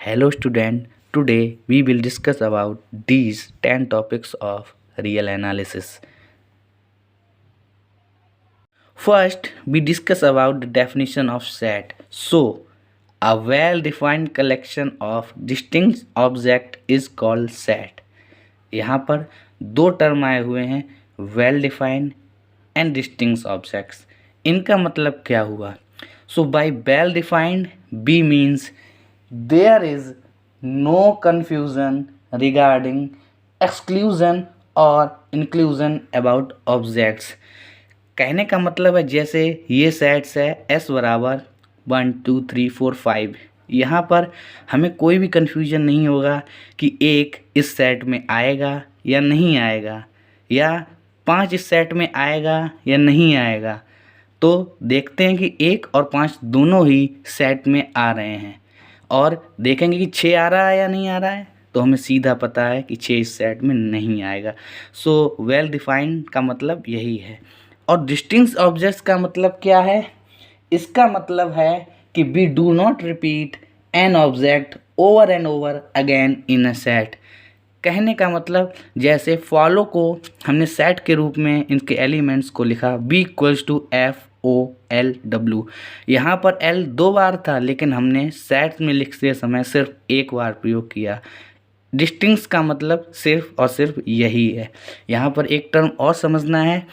Hello student, today we will discuss about these 10 topics of real analysis. First, we discuss about the definition of set. So, a well-defined collection of distinct object is called set. यहाँ पर दो term आए हुए हैं, well defined and distinct objects. इनका मतलब क्या हुआ? So by well defined we means there is no confusion regarding exclusion और इंक्लूजन अबाउट ऑब्जेक्ट्स. कहने का मतलब है जैसे ये सेट्स है S बराबर 1 2 3 4 5. यहाँ पर हमें कोई भी कन्फ्यूजन नहीं होगा कि एक इस सेट में आएगा या नहीं आएगा, या 5 इस सेट में आएगा या नहीं आएगा. तो देखते हैं कि 1 और 5 दोनों ही सेट में आ रहे हैं, और देखेंगे कि 6 आ रहा है या नहीं आ रहा है, तो हमें सीधा पता है कि 6 इस सेट में नहीं आएगा. सो वेल डिफाइंड का मतलब यही है. और डिस्टिंक्ट ऑब्जेक्ट्स का मतलब क्या है? इसका मतलब है कि we do not repeat an object over and over again in a set. कहने का मतलब जैसे फॉलो को हमने सेट के रूप में इनके एलिमेंट्स को लिखा B इक्वल्स टू FOLW. यहाँ पर L 2 बार था, लेकिन हमने सेट में लिखते समय सिर्फ एक बार प्रयोग किया. डिस्टिंक्ट का मतलब सिर्फ और सिर्फ यही है. यहाँ पर एक टर्म और समझना है.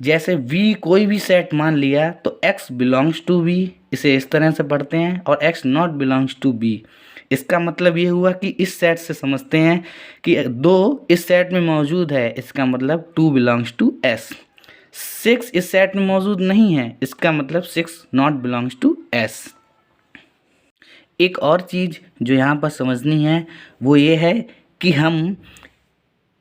जैसे V कोई भी सेट मान लिया तो X बिलोंग्स टू B, इसे इस तरह से पढ़ते हैं, और X not belongs to B. इसका मतलब ये हुआ कि इस सेट से समझते हैं कि 2 इस सेट में मौजूद है, इसका मतलब 2 बिलोंग्स टू S. 6 इस सेट में मौजूद नहीं है, इसका मतलब 6 नॉट बिलोंग्स टू S. एक और चीज़ जो यहाँ पर समझनी है वो ये है कि हम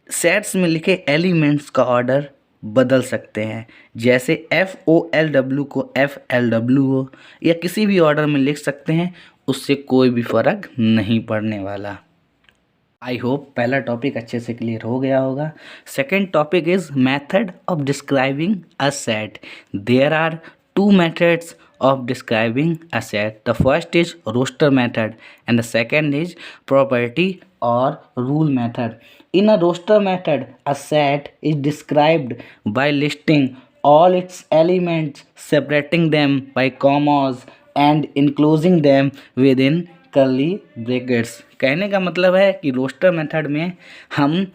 सेट्स में लिखे एलिमेंट्स का ऑर्डर बदल सकते हैं. जैसे FOLW को FLW हो या किसी भी ऑर्डर में लिख सकते हैं, उससे कोई भी फ़र्क नहीं पड़ने वाला. आई होप पहला टॉपिक अच्छे से क्लियर हो गया होगा. Second topic is method of describing a set. There are 2 methods of describing a set. The first is roster method and the second is property or rule method. In a roster method, a set is described by listing all its elements, separating them by commas and enclosing them within curly brackets. कहने का मतलब है कि roster method में हम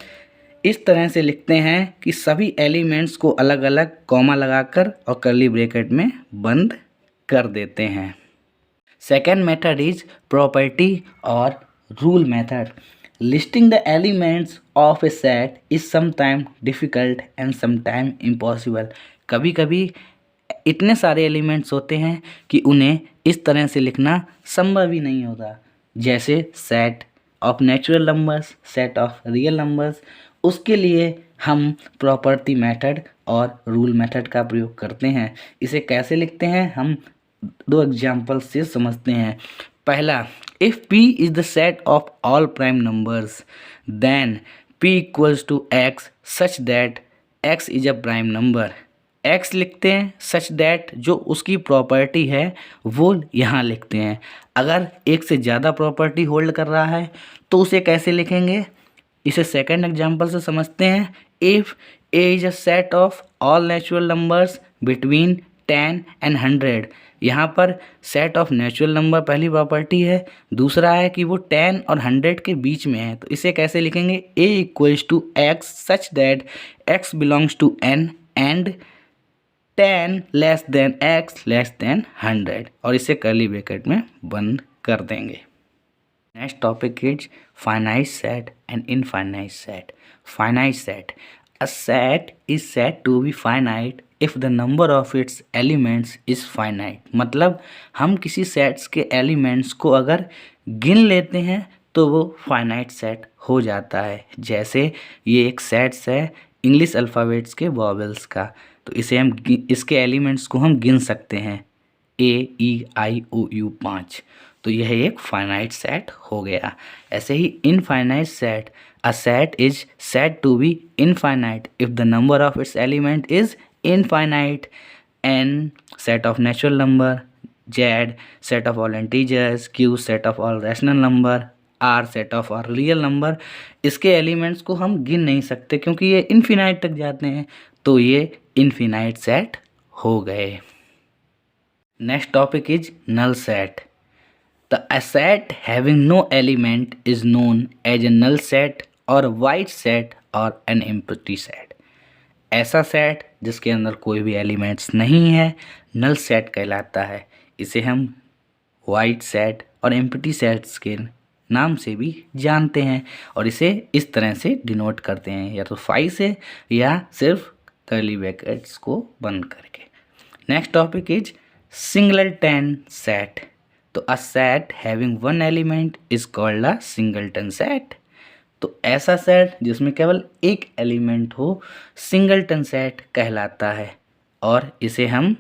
इस तरह से लिखते हैं कि सभी एलिमेंट्स को अलग अलग कॉमा लगाकर और कर्ली ब्रैकेट में बंद कर देते हैं. सेकेंड मेथड इज प्रॉपर्टी और rule method. Listing the elements of A set is sometime difficult and sometime impossible. कभी कभी इतने सारे एलिमेंट्स होते हैं कि उन्हें इस तरह से लिखना संभव ही नहीं होता. जैसे set of natural numbers, set of real numbers. उसके लिए हम प्रॉपर्टी मेथड और रूल मेथड का प्रयोग करते हैं. इसे कैसे लिखते हैं हम 2 एग्जाम्पल से समझते हैं. पहला, if P is the set of all prime numbers then P equals to X such that X is a prime number. X लिखते हैं, सच दैट जो उसकी प्रॉपर्टी है वो यहाँ लिखते हैं. अगर एक से ज़्यादा प्रॉपर्टी होल्ड कर रहा है तो उसे कैसे लिखेंगे? इसे सेकंड एग्जांपल से समझते हैं. If A is a set of all natural numbers between 10 and 100. यहाँ पर सेट ऑफ नेचुरल नंबर पहली प्रॉपर्टी है, दूसरा है कि वो 10 और 100 के बीच में है. तो इसे कैसे लिखेंगे? A equals to X such that X belongs to N and 10 less than X less than 100, और इसे कर्ली ब्रैकेट में बंद कर देंगे. Next topic is finite set and infinite set. Finite set. A set is said to be finite if the number of its elements is finite. मतलब हम किसी sets के एलिमेंट्स को अगर गिन लेते हैं तो वो फाइनाइट सेट हो जाता है. जैसे ये एक सेट्स है इंग्लिश अल्फ़ाबेट्स के वॉवेल्स का, तो इसे हम इसके एलिमेंट्स को हम गिन सकते हैं AEIOU 5. तो यह एक फाइनाइट सेट हो गया. ऐसे ही infinite set. A set is said to be infinite if the number of its element is infinite. N set of natural number, Z set of all integers, Q set of all rational number, R set of R real number, इसके elements को हम गिन नहीं सकते क्योंकि ये infinite तक जाते हैं, तो ये इन्फिनाइट सेट हो गए। Next topic is null set. A set having no element is known as a null set or void set or an empty set. ऐसा सेट जिसके अंदर कोई भी एलिमेंट्स नहीं है नल सेट कहलाता है। इसे हम वाइड सेट और एम्प्टी सेट्स के नाम से भी जानते हैं और इसे इस तरह से डिनोट करते हैं, या तो फाई से या सिर्फ कर्ली ब्रैकेट्स को बंद करके। Next topic is singleton set. तो a set having one element is called a singleton set. तो ऐसा सेट जिसमें केवल एक एलिमेंट हो सिंगलटन सेट कहलाता है और इसे हम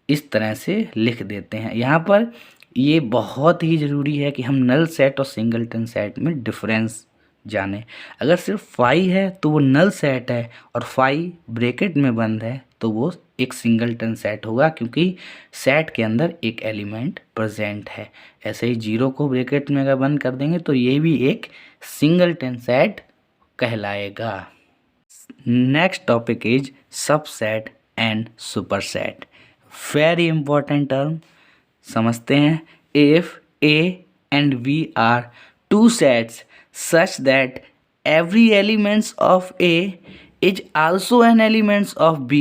इस तरह से लिख देते हैं। यहाँ पर ये बहुत ही ज़रूरी है कि हम नल सेट और सिंगलटन सेट में डिफरेंस जाने। अगर सिर्फ फाई है तो वो नल सेट है और फाई ब्रैकेट में बंद है तो वो एक सिंगलटन सेट होगा क्योंकि सेट के अंदर एक एलिमेंट प्रेजेंट है। ऐसे ही जीरो को ब्रैकेट में अगर बंद कर देंगे तो ये भी एक सिंगलटन सेट कहलाएगा। Next topic is subset and superset. Very important term, समझते हैं। If A and B are two sets such that every elements of A is also an elements of B,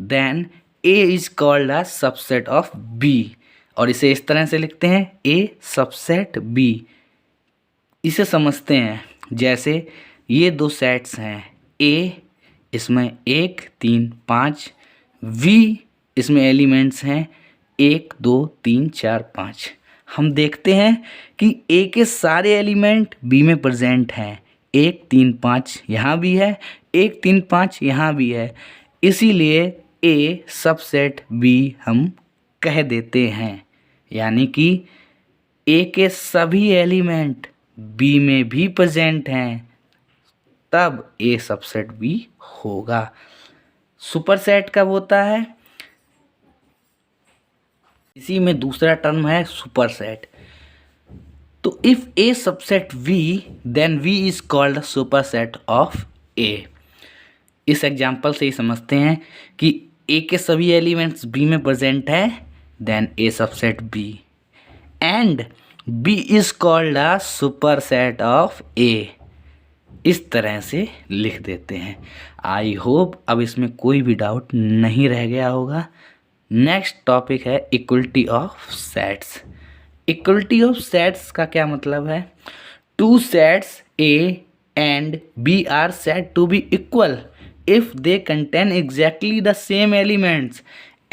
then A is called a subset of B। और इसे इस तरह से लिखते हैं A subset B। इसे समझते हैं, जैसे ये दो सेट्स हैं A, इसमें 1 3 5, V इसमें एलिमेंट्स हैं 1 2 3 4 5। हम देखते हैं कि ए के सारे एलिमेंट बी में प्रेजेंट हैं। 1 3 5 यहाँ भी है, 1 3 5 यहाँ भी है, इसीलिए ए सबसेट बी हम कह देते हैं। यानी कि ए के सभी एलिमेंट बी में भी प्रेजेंट हैं, तब ए सबसेट बी होगा। सुपरसेट कब होता है? इसी में दूसरा टर्म है सुपरसेट। तो if A subset V then V is called superset of A. इस एग्जांपल से ही समझते हैं कि ए के सभी एलिमेंट्स बी में प्रेजेंट है, then A subset B and B is called a superset of A. इस तरह से लिख देते हैं। आई होप अब इसमें कोई भी डाउट नहीं रह गया होगा। नेक्स्ट टॉपिक है equality of sets. Equality of sets का क्या मतलब है? Two sets A and B are said to be equal if they contain exactly the same elements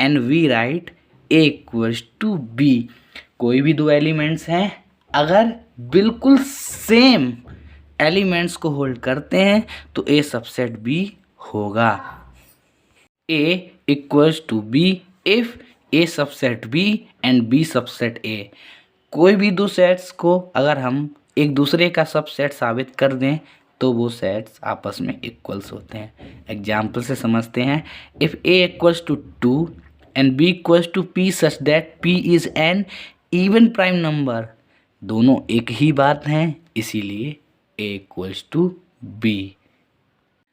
and we write A equals to B. कोई भी दो elements हैं, अगर बिल्कुल सेम एलिमेंट्स को होल्ड करते हैं तो ए सबसेट बी होगा। A equals to B if A subset B and B subset A. कोई भी दो सेट्स को अगर हम एक दूसरे का सबसेट साबित कर दें तो वो सेट्स आपस में इक्वल्स होते हैं। एग्जाम्पल से समझते हैं। If A equals to 2 and B equals to P such that P is an even prime number, दोनों एक ही बात हैं, इसीलिए A equals to B.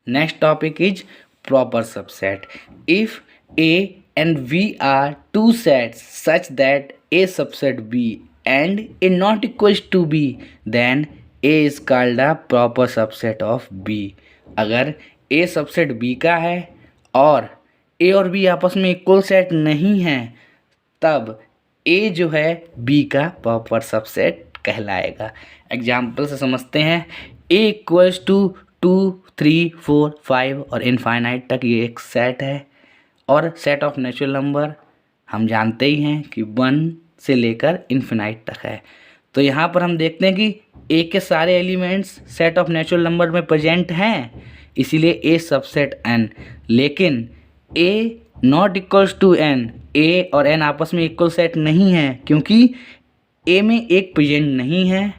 Next topic is proper subset. If A and V are two sets such that A subset B and A not equals to B, then A is called a proper subset of B। अगर A subset B का है और A और B आपस में equal set नहीं है, तब A जो है B का प्रॉपर सबसेट कहलाएगा। एग्जाम्पल से समझते हैं। A इक्वल्स टू 2 3 4 5 और इनफाइनाइट तक ये एक सेट है और सेट ऑफ नेचुरल नंबर हम जानते ही हैं कि 1 से लेकर इन्फिनाइट तक है। तो यहाँ पर हम देखते हैं कि ए के सारे elements set of natural number में प्रेजेंट हैं, इसीलिए ए सबसेट एन। लेकिन ए नॉट इक्वल्स टू एन, ए और एन आपस में इक्वल सेट नहीं है क्योंकि ए में एक प्रेजेंट नहीं है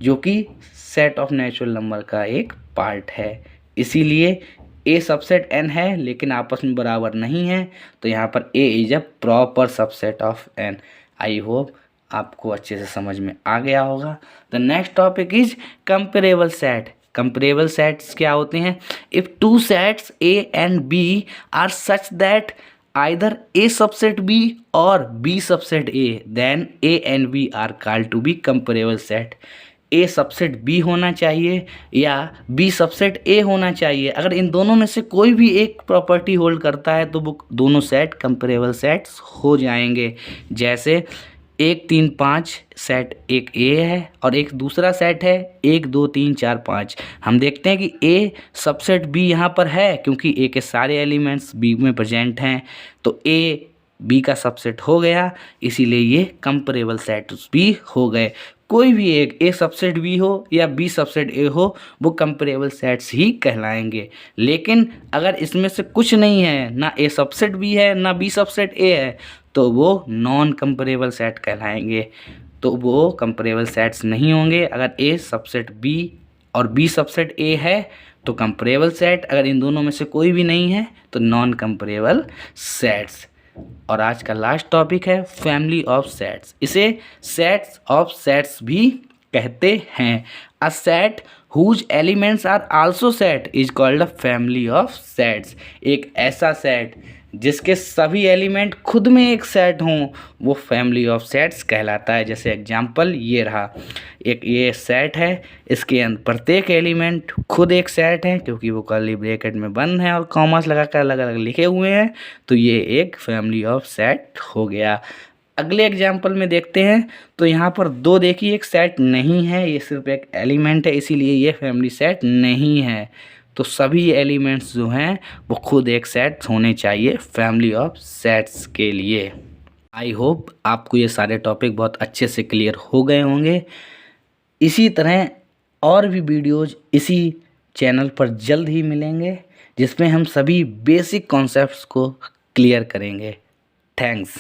जो कि सेट ऑफ नेचुरल नंबर का एक पार्ट है, इसीलिए ए सबसेट एन है लेकिन आपस में बराबर नहीं है, तो यहाँ पर A is a proper subset of N. I hope आपको अच्छे से समझ में आ गया होगा। The next topic is comparable set. Comparable sets क्या होते हैं? If two sets A and B are such that either A subset B or B subset A, then A and B are called to be comparable set. A subset B होना चाहिए या B subset A होना चाहिए। अगर इन दोनों में से कोई भी एक प्रॉपर्टी होल्ड करता है तो वो दोनों सेट कंपेरेबल सेट्स हो जाएंगे। जैसे 1 3 5 सेट एक ए है और एक दूसरा सेट है 1 2 3 4 5। हम देखते हैं कि ए सबसेट बी यहाँ पर है क्योंकि ए के सारे एलिमेंट्स बी में प्रेजेंट हैं, तो ए बी का सबसेट हो गया, इसीलिए ये कंपेरेबल सेट्स भी हो गए। कोई भी एक ए सबसेट बी हो या बी सबसेट ए हो वो कंपेरेबल सेट्स ही कहलाएंगे। लेकिन अगर इसमें से कुछ नहीं है, ना ए सबसेट बी है ना बी सबसेट ए है, तो वो नॉन कंपेरेबल सेट कहलाएंगे। तो वो कंपेरेबल सेट्स नहीं होंगे। अगर ए सबसेट बी और बी सबसेट ए है तो कंपेरेबल सेट, अगर इन दोनों में से कोई भी नहीं है तो नॉन कंपेरेबल सेट्स। और आज का लास्ट टॉपिक है फैमिली ऑफ सेट्स। इसे सेट्स ऑफ सेट्स भी कहते हैं। A set whose elements are also set is called a family of sets. एक ऐसा सेट जिसके सभी एलिमेंट खुद में एक सेट हों वो फैमिली ऑफ सेट्स कहलाता है। जैसे एग्जांपल ये रहा, एक ये सेट है, इसके अंदर प्रत्येक एलिमेंट खुद एक सेट है क्योंकि वो कर्ली ब्रैकेट में बंद है और कॉमास लगाकर अलग अलग लिखे हुए हैं, तो ये एक फैमिली ऑफ सेट हो गया। अगले एग्जाम्पल में देखते हैं तो यहाँ पर दो देखिए एक सेट नहीं है, ये सिर्फ एक एलिमेंट है, इसीलिए ये फैमिली सेट नहीं है। तो सभी एलिमेंट्स जो हैं वो खुद एक सेट होने चाहिए फैमिली ऑफ सेट्स के लिए। आई होप आपको ये सारे टॉपिक बहुत अच्छे से क्लियर हो गए होंगे। इसी तरह और भी वीडियोज़ इसी चैनल पर जल्द ही मिलेंगे जिसमें हम सभी बेसिक कॉन्सेप्ट्स को क्लियर करेंगे। थैंक्स।